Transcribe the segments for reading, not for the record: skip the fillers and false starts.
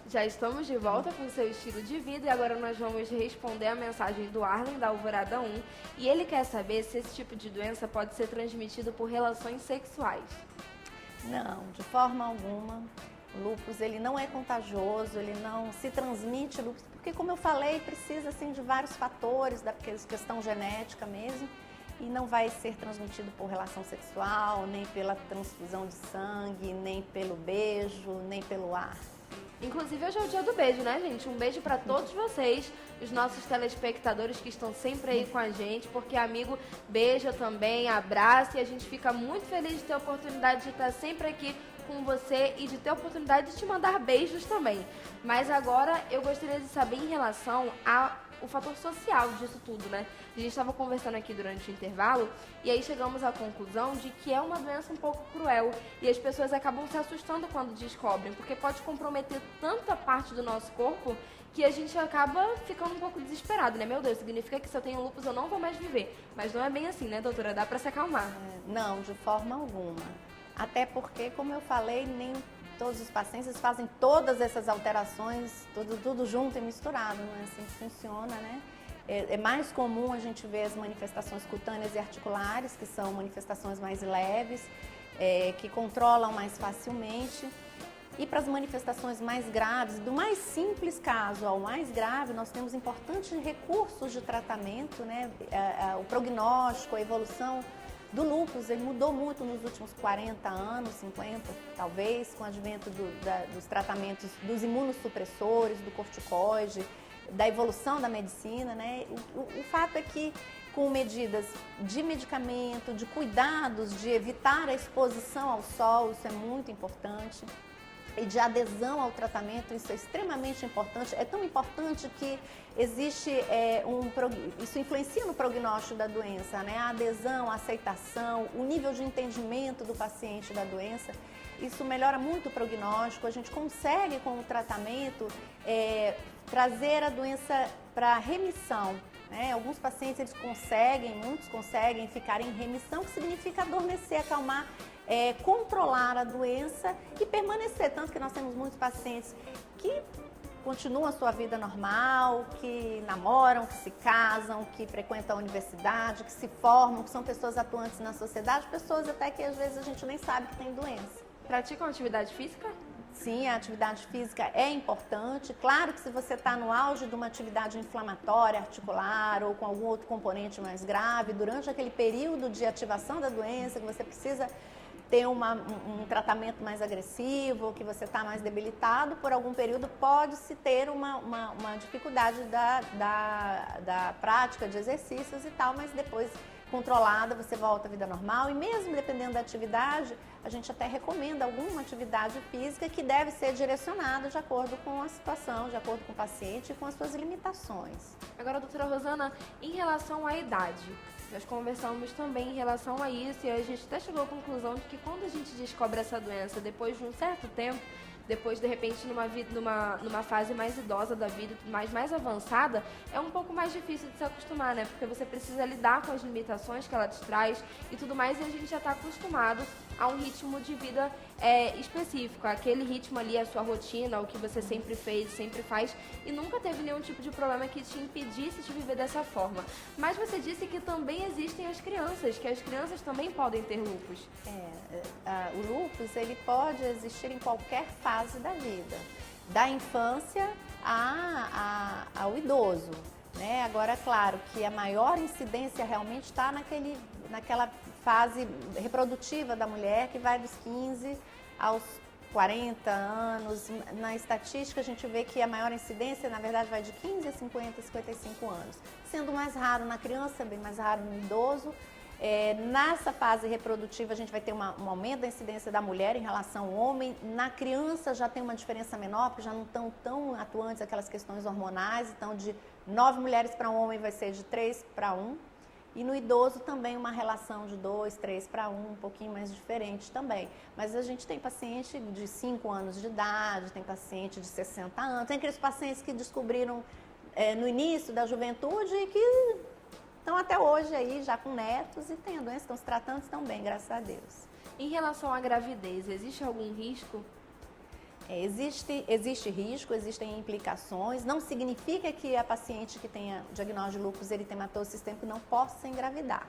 Já estamos de volta com seu estilo de vida e agora nós vamos responder a mensagem do Arlen da Alvorada 1 e ele quer saber se esse tipo de doença pode ser transmitido por relações sexuais. Não, de forma alguma. O lúpus ele não é contagioso, ele não se transmite lúpus, porque como eu falei, precisa assim, de vários fatores, da questão genética mesmo, e não vai ser transmitido por relação sexual, nem pela transfusão de sangue, nem pelo beijo, nem pelo ar. Inclusive hoje é o dia do beijo, né, gente? Um beijo pra todos vocês, os nossos telespectadores que estão sempre aí com a gente, porque amigo beija também, abraça e a gente fica muito feliz de ter a oportunidade de estar sempre aqui com você e de ter a oportunidade de te mandar beijos também. Mas agora eu gostaria de saber em relação ao fator social disso tudo, né? A gente estava conversando aqui durante o intervalo e aí chegamos à conclusão de que é uma doença um pouco cruel e as pessoas acabam se assustando quando descobrem, porque pode comprometer tanta parte do nosso corpo que a gente acaba ficando um pouco desesperado, né? Meu Deus, significa que se eu tenho lúpus eu não vou mais viver. Mas não é bem assim, né, doutora? Dá pra se acalmar. Não, de forma alguma. Até porque, como eu falei, nem todos os pacientes fazem todas essas alterações, tudo junto e misturado, não é assim que funciona, né? É mais comum a gente ver as manifestações cutâneas e articulares, que são manifestações mais leves, que controlam mais facilmente. E para as manifestações mais graves, do mais simples caso ao mais grave, nós temos importantes recursos de tratamento, né? O prognóstico, a evolução do lúpus, ele mudou muito nos últimos 40 anos, 50 talvez, com o advento dos tratamentos dos imunossupressores, do corticoide, da evolução da medicina, né? O fato é que com medidas de medicamento, de cuidados, de evitar a exposição ao sol, isso é muito importante, e de adesão ao tratamento, isso é extremamente importante. É tão importante que existe isso influencia no prognóstico da doença, né? A adesão, a aceitação, o nível de entendimento do paciente da doença, isso melhora muito o prognóstico. A gente consegue com o tratamento trazer a doença para remissão, né? Alguns pacientes eles muitos conseguem ficar em remissão, que significa adormecer, acalmar, controlar a doença e permanecer. Tanto que nós temos muitos pacientes que continuam a sua vida normal, que namoram, que se casam, que frequentam a universidade, que se formam, que são pessoas atuantes na sociedade, pessoas até que às vezes a gente nem sabe que tem doença. Praticam atividade física? Sim, a atividade física é importante. Claro que se você está no auge de uma atividade inflamatória articular ou com algum outro componente mais grave, durante aquele período de ativação da doença, que você precisa ter um tratamento mais agressivo, que você está mais debilitado, por algum período pode-se ter uma dificuldade da prática de exercícios e tal, mas depois controlada, você volta à vida normal e mesmo dependendo da atividade, a gente até recomenda alguma atividade física que deve ser direcionada de acordo com a situação, de acordo com o paciente e com as suas limitações. Agora, doutora Rosana, em relação à idade, nós conversamos também em relação a isso e a gente até chegou à conclusão de que quando a gente descobre essa doença depois de um certo tempo, depois de repente numa fase mais idosa da vida, mais avançada, é um pouco mais difícil de se acostumar, né? Porque você precisa lidar com as limitações que ela te traz e tudo mais, e a gente já está acostumado a um ritmo de vida específico, aquele ritmo ali, a sua rotina, o que você sempre fez, sempre faz, e nunca teve nenhum tipo de problema que te impedisse de viver dessa forma. Mas você disse que também existem as crianças, que as crianças também podem ter lúpus. O lúpus, ele pode existir em qualquer fase da vida, da infância ao idoso, né? Agora, claro que a maior incidência realmente está naquela fase reprodutiva da mulher, que vai dos 15 aos 40 anos. Na estatística, a gente vê que a maior incidência, na verdade, vai de 15 a 50, 55 anos. Sendo mais raro na criança, bem mais raro no idoso. Nessa fase reprodutiva, a gente vai ter um aumento da incidência da mulher em relação ao homem. Na criança já tem uma diferença menor, porque já não estão tão atuantes aquelas questões hormonais. Então, de 9 mulheres para um homem vai ser de 3 para 1. E no idoso também uma relação de 2, 3 para 1, um pouquinho mais diferente também. Mas a gente tem paciente de 5 anos de idade, tem paciente de 60 anos, tem aqueles pacientes que descobriram no início da juventude e que Então, até hoje aí, já com netos e tem a doença, estão se tratando, estão bem, graças a Deus. Em relação à gravidez, existe algum risco? Existe risco, existem implicações. Não significa que a paciente que tenha diagnóstico de lúpus eritematoso sistêmico não possa engravidar.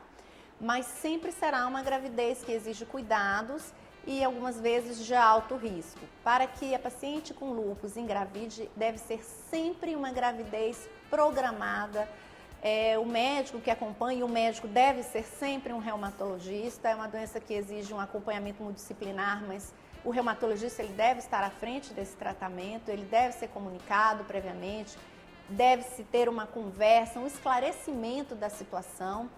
Mas sempre será uma gravidez que exige cuidados e algumas vezes de alto risco. Para que a paciente com lúpus engravide, deve ser sempre uma gravidez programada. O médico que acompanha, o médico deve ser sempre um reumatologista. É uma doença que exige um acompanhamento multidisciplinar, mas o reumatologista ele deve estar à frente desse tratamento, ele deve ser comunicado previamente, deve-se ter uma conversa, um esclarecimento da situação.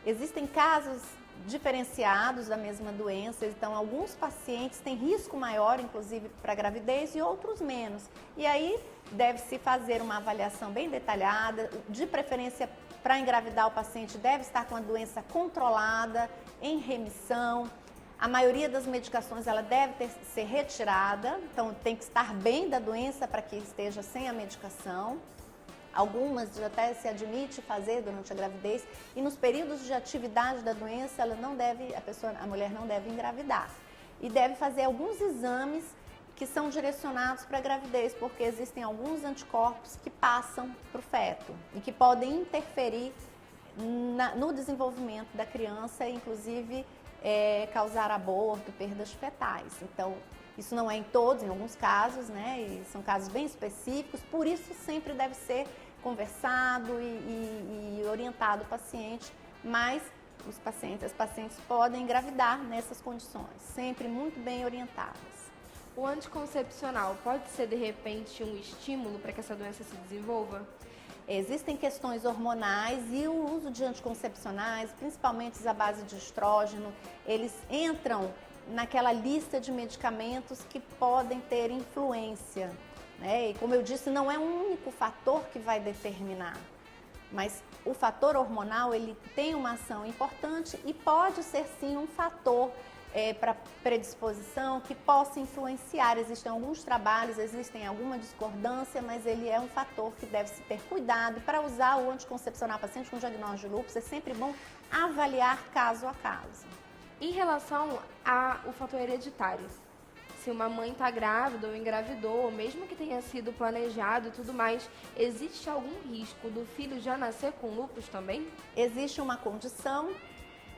Existem casos diferenciados da mesma doença, então alguns pacientes têm risco maior, inclusive para gravidez, e outros menos. E aí deve-se fazer uma avaliação bem detalhada, de preferência para engravidar o paciente deve estar com a doença controlada, em remissão. A maioria das medicações ela deve ser retirada, então tem que estar bem da doença para que esteja sem a medicação. Algumas até se admite fazer durante a gravidez e nos períodos de atividade da doença a mulher não deve engravidar. E deve fazer alguns exames que são direcionados para a gravidez, porque existem alguns anticorpos que passam para o feto e que podem interferir no desenvolvimento da criança, inclusive causar aborto, perdas fetais. Então, isso não é em todos, em alguns casos, né? E são casos bem específicos, por isso sempre deve ser conversado e orientado o paciente, mas as pacientes podem engravidar nessas condições, sempre muito bem orientadas. O anticoncepcional pode ser, de repente, um estímulo para que essa doença se desenvolva? Existem questões hormonais e o uso de anticoncepcionais, principalmente à base de estrógeno, eles entram naquela lista de medicamentos que podem ter influência, né? E como eu disse, não é um único fator que vai determinar, mas o fator hormonal ele tem uma ação importante e pode ser sim um fator para predisposição que possa influenciar. Existem alguns trabalhos, existem alguma discordância, mas ele é um fator que deve se ter cuidado. Para usar o anticoncepcional paciente com diagnóstico de lúpus, é sempre bom avaliar caso a caso. Em relação ao fator hereditário, se uma mãe está grávida ou engravidou, mesmo que tenha sido planejado e tudo mais, existe algum risco do filho já nascer com lúpus também? Existe uma condição.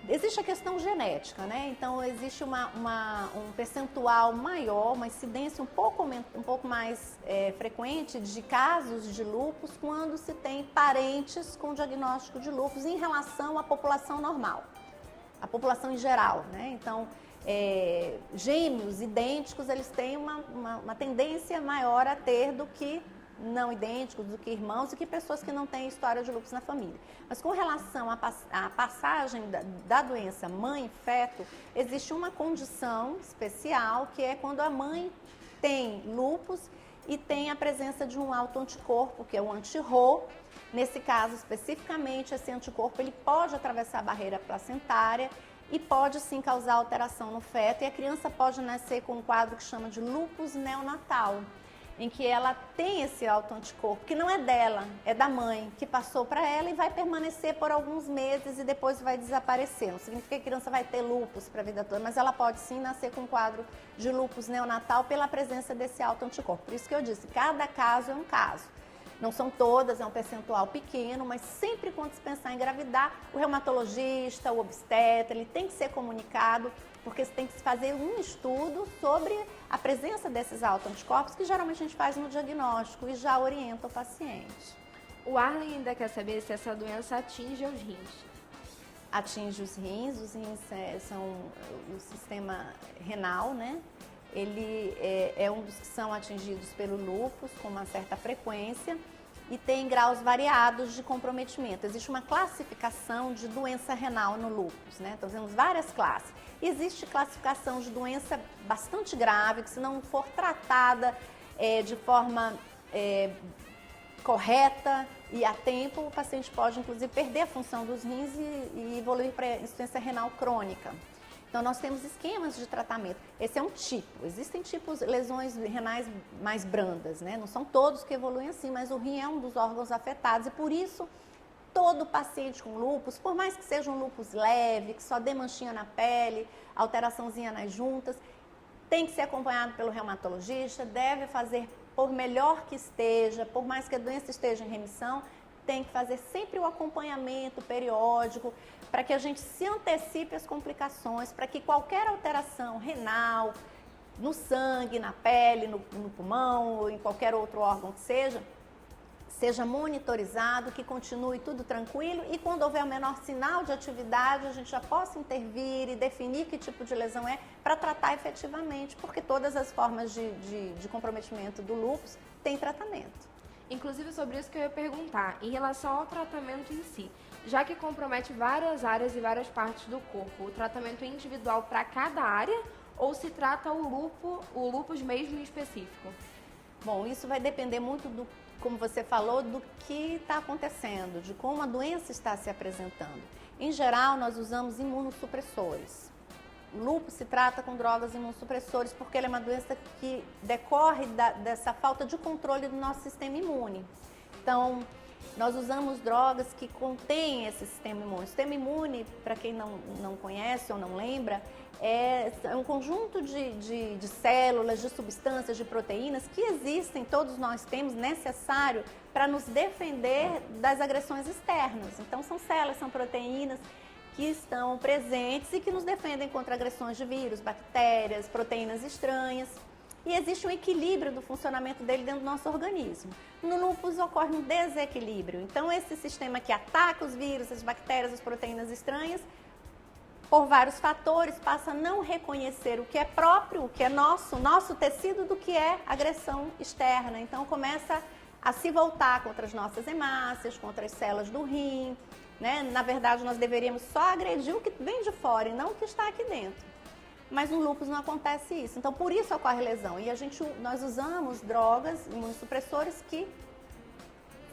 Existe a questão genética, né? Então, existe um percentual maior, uma incidência um pouco mais frequente de casos de lúpus quando se tem parentes com diagnóstico de lúpus em relação à população normal, a população em geral, né? Então, gêmeos idênticos, eles têm uma tendência maior a ter do que não idênticos, do que irmãos e que pessoas que não têm história de lúpus na família. Mas com relação à passagem da doença mãe-feto, existe uma condição especial que é quando a mãe tem lúpus e tem a presença de um autoanticorpo, que é o anti-Rho. Nesse caso, especificamente, esse anticorpo ele pode atravessar a barreira placentária e pode sim causar alteração no feto e a criança pode nascer com um quadro que chama de lúpus neonatal, em que ela tem esse autoanticorpo, que não é dela, é da mãe, que passou para ela e vai permanecer por alguns meses e depois vai desaparecer. Não significa que a criança vai ter lúpus para a vida toda, mas ela pode sim nascer com um quadro de lúpus neonatal pela presença desse autoanticorpo. Por isso que eu disse, cada caso é um caso. Não são todas, é um percentual pequeno, mas sempre quando se pensar em engravidar, o reumatologista, o obstetra, ele tem que ser comunicado, porque você tem que fazer um estudo sobre a presença desses autoanticorpos, que geralmente a gente faz no diagnóstico e já orienta o paciente. O Arlen ainda quer saber se essa doença atinge os rins. Atinge os rins são o sistema renal, né? Ele é um dos que são atingidos pelo lúpus com uma certa frequência e tem graus variados de comprometimento. Existe uma classificação de doença renal no lúpus, né? Então, temos várias classes. Existe classificação de doença bastante grave, que se não for tratada de forma correta e a tempo, o paciente pode, inclusive, perder a função dos rins e evoluir para insuficiência renal crônica. Então, nós temos esquemas de tratamento. Esse é um tipo. Existem tipos, lesões renais mais brandas, né? Não são todos que evoluem assim, mas o rim é um dos órgãos afetados e, por isso, todo paciente com lúpus, por mais que seja um lúpus leve, que só dê manchinha na pele, alteraçãozinha nas juntas, tem que ser acompanhado pelo reumatologista, deve fazer, por melhor que esteja, por mais que a doença esteja em remissão, tem que fazer sempre o acompanhamento periódico, para que a gente se antecipe às complicações, para que qualquer alteração renal, no sangue, na pele, no pulmão, ou em qualquer outro órgão que seja monitorizado, que continue tudo tranquilo e quando houver o menor sinal de atividade, a gente já possa intervir e definir que tipo de lesão é para tratar efetivamente, porque todas as formas de comprometimento do lúpus têm tratamento. Inclusive sobre isso que eu ia perguntar, em relação ao tratamento em si, já que compromete várias áreas e várias partes do corpo, o tratamento é individual para cada área ou se trata o lúpus mesmo em específico? Bom, isso vai depender muito do, como você falou, do que está acontecendo, de como a doença está se apresentando. Em geral, nós usamos imunossupressores. O lúpus se trata com drogas imunossupressores porque ele é uma doença que decorre dessa falta de controle do nosso sistema imune. Então, nós usamos drogas que contêm esse sistema imune. O sistema imune, para quem não conhece ou não lembra, é um conjunto de células, de substâncias, de proteínas que existem, todos nós temos, necessário para nos defender das agressões externas. Então, são células, são proteínas que estão presentes e que nos defendem contra agressões de vírus, bactérias, proteínas estranhas. E existe um equilíbrio do funcionamento dele dentro do nosso organismo. No lúpus ocorre um desequilíbrio. Então, esse sistema que ataca os vírus, as bactérias, as proteínas estranhas, por vários fatores, passa a não reconhecer o que é próprio, o que é nosso tecido, do que é agressão externa. Então, começa a se voltar contra as nossas hemácias, contra as células do rim, né? Na verdade, nós deveríamos só agredir o que vem de fora e não o que está aqui dentro. Mas no lúpus não acontece isso. Então, por isso ocorre lesão. E nós usamos drogas imunossupressores que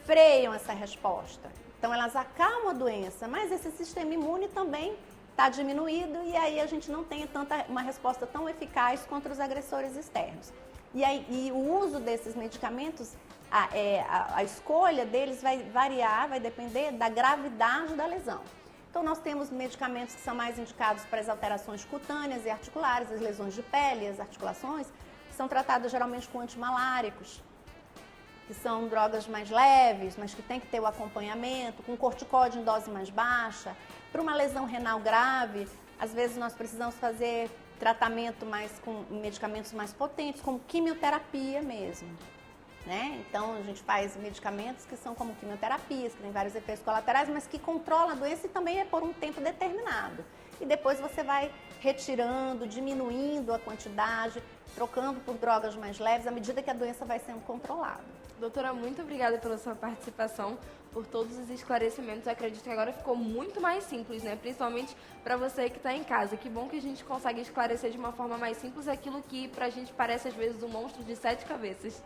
freiam essa resposta. Então, elas acalmam a doença, mas esse sistema imune também está diminuído e aí a gente não tem uma resposta tão eficaz contra os agressores externos. E o uso desses medicamentos, a escolha deles vai variar, vai depender da gravidade da lesão. Então, nós temos medicamentos que são mais indicados para as alterações cutâneas e articulares, as lesões de pele, as articulações, que são tratadas geralmente com antimaláricos, que são drogas mais leves, mas que tem que ter o acompanhamento, com corticóide em dose mais baixa. Para uma lesão renal grave, às vezes nós precisamos fazer tratamento com medicamentos mais potentes, como quimioterapia mesmo. Né? Então, a gente faz medicamentos que são como quimioterapias, que têm vários efeitos colaterais, mas que controlam a doença e também é por um tempo determinado. E depois você vai retirando, diminuindo a quantidade, trocando por drogas mais leves, à medida que a doença vai sendo controlada. Doutora, muito obrigada pela sua participação, por todos os esclarecimentos. Eu acredito que agora ficou muito mais simples, né? Principalmente para você que está em casa. Que bom que a gente consegue esclarecer de uma forma mais simples aquilo que pra gente parece às vezes um monstro de 7 cabeças.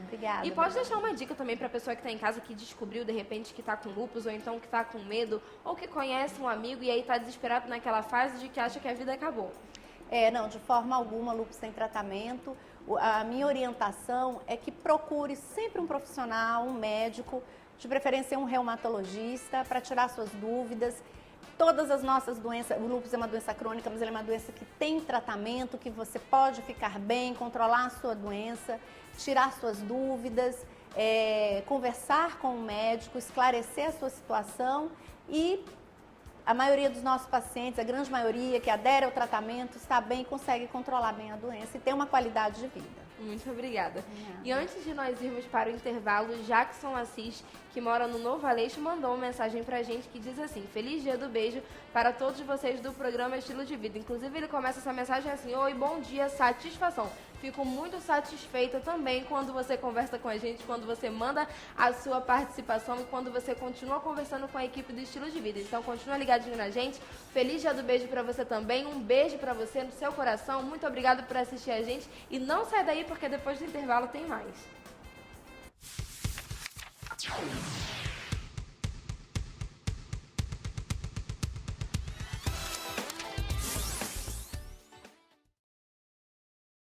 Obrigada. E pode deixar uma dica também para a pessoa que está em casa, que descobriu de repente que está com lúpus, ou então que está com medo, ou que conhece um amigo e aí está desesperado naquela fase de que acha que a vida acabou. Não, de forma alguma, lúpus tem tratamento. A minha orientação é que procure sempre um profissional, um médico, de preferência um reumatologista, para tirar suas dúvidas. Todas as nossas doenças, o lúpus é uma doença crônica, mas ele é uma doença que tem tratamento, que você pode ficar bem, controlar a sua doença, tirar suas dúvidas, conversar com o médico, esclarecer a sua situação e a maioria dos nossos pacientes, a grande maioria que adere ao tratamento, está bem, consegue controlar bem a doença e ter uma qualidade de vida. Muito obrigada. E antes de nós irmos para o intervalo, Jackson Assis, que mora no Novo Aleixo, mandou uma mensagem pra gente que diz assim: Feliz Dia do Beijo para todos vocês do programa Estilo de Vida. Inclusive, ele começa essa mensagem assim: Oi, bom dia, satisfação. Fico muito satisfeita também quando você conversa com a gente, quando você manda a sua participação e quando você continua conversando com a equipe do Estilo de Vida. Então, continua ligadinho na gente. Feliz Dia do Beijo para você também. Um beijo para você no seu coração. Muito obrigada por assistir a gente. E não sai daí, porque depois do intervalo tem mais.